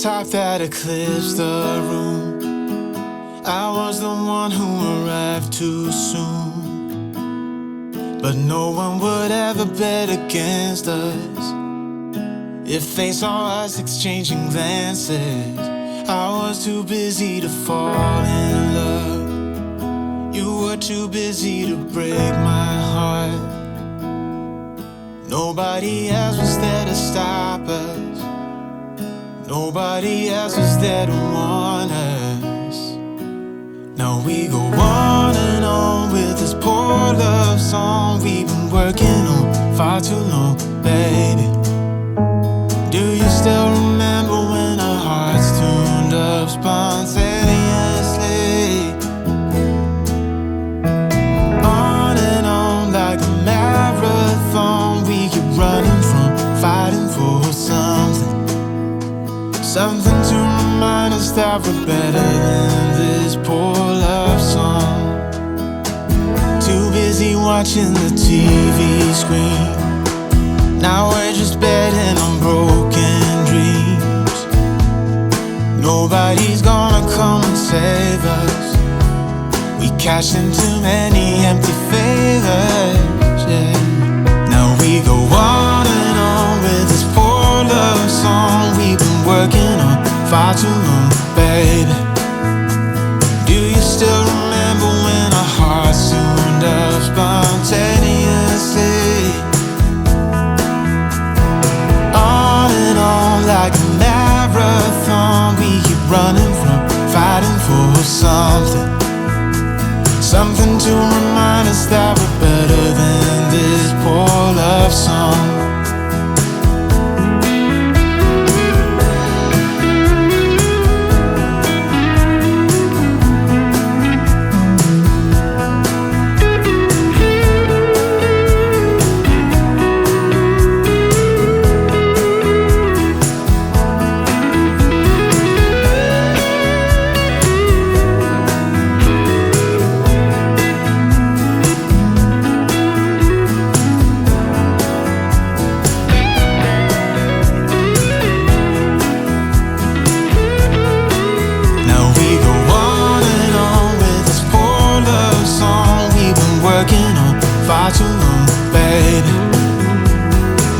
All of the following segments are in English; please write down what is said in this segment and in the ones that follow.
type that eclipsed the room. I was the one who arrived too soon, but no one would ever bet against us. If they saw us exchanging glances, I was too busy to fall in love. You were too busy to break my heart. Nobody else was there to stop us. Nobody else was there to warn us. Now we go on and on with this poor love song we've been working on far too long, baby. Do you still remember when our hearts tuned up spontaneously? On and on like a marathon, we keep running from fighting for something. Something to remind us that we're better than this poor love song. Too busy watching the TV screen. Now we're just betting on broken dreams. Nobody's gonna come and save us. We cashed in too many empty favors, yeah. Now we go on and on with this poor love song we've been working on far too long, baby. Do you still remember when our hearts tuned up spontaneously? On and on like a marathon, we keep running from fighting for something. Something to remind us that we're better than this poor love song. Far too long, baby.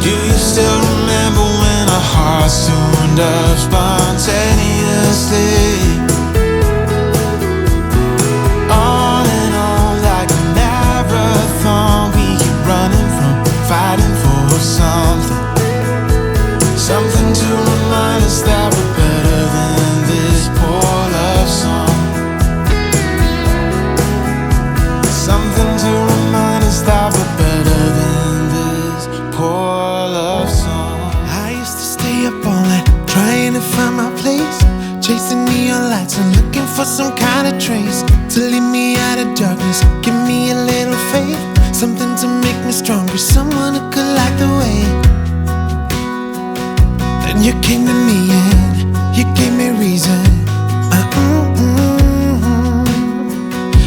Do you still remember when our hearts tuned up spontaneously? On and on like a marathon, we keep running from fighting for something. Something to remind us that we're better than this poor love song. Something to remind us that we're better than this poor love song. I used to stay up all night trying to find my place, chasing neon lights and looking for some kind of trace to lead me out of darkness, give me a little faith, something to make me stronger, someone who could light the way. Then you came to me and you gave me reason.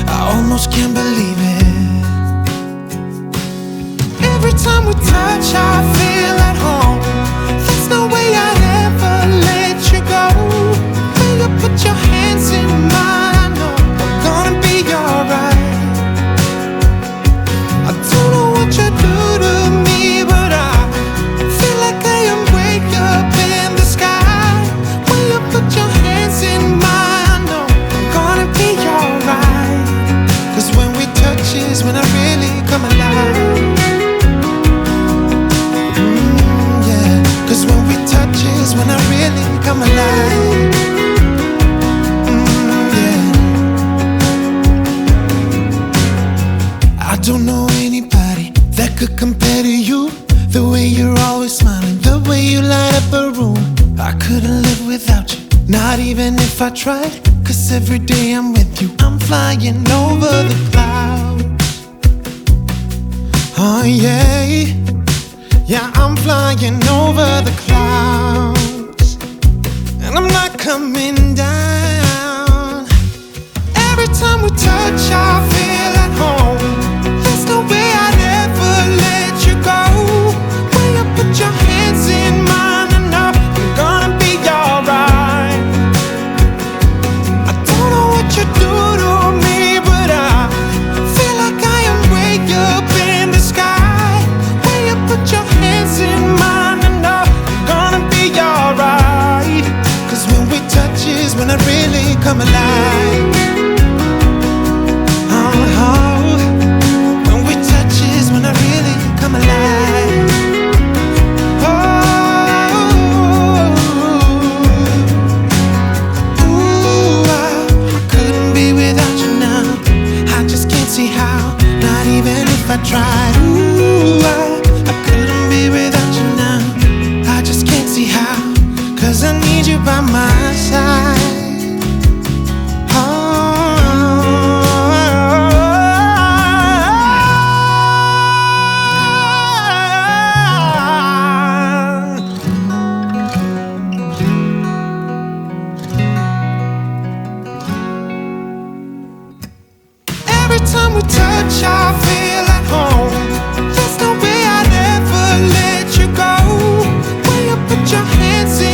I almost can't believe it. Every time we touch, I feel at home. There's no way I'd ever let you go. When you put your hands in mine, I know I'm gonna be alright. I don't know what you do to me, but I feel like I am way up in the sky. When you put your hands in mine, I know I'm gonna be alright. 'Cause when we touch is when I really come alive. Cause when we touch is when I really come alive. Yeah. I don't know anybody that could compare to you. The way you're always smiling, the way you light up a room. I couldn't live without you, not even if I tried. 'Cause every day I'm with you, I'm flying over the clouds. Oh yeah. Yeah, I'm flying over the clouds, and I'm not coming down. Every time we touch, I feel at home. There's no way I'd ever let you go. When you put your hands in mine, I know I'm gonna be alright. I tried. Ooh, I couldn't be without you now. I just can't see how, 'cause I need you by my side. Every time we touch, I feel at home. There's no way I'd ever let you go. When you put your hands in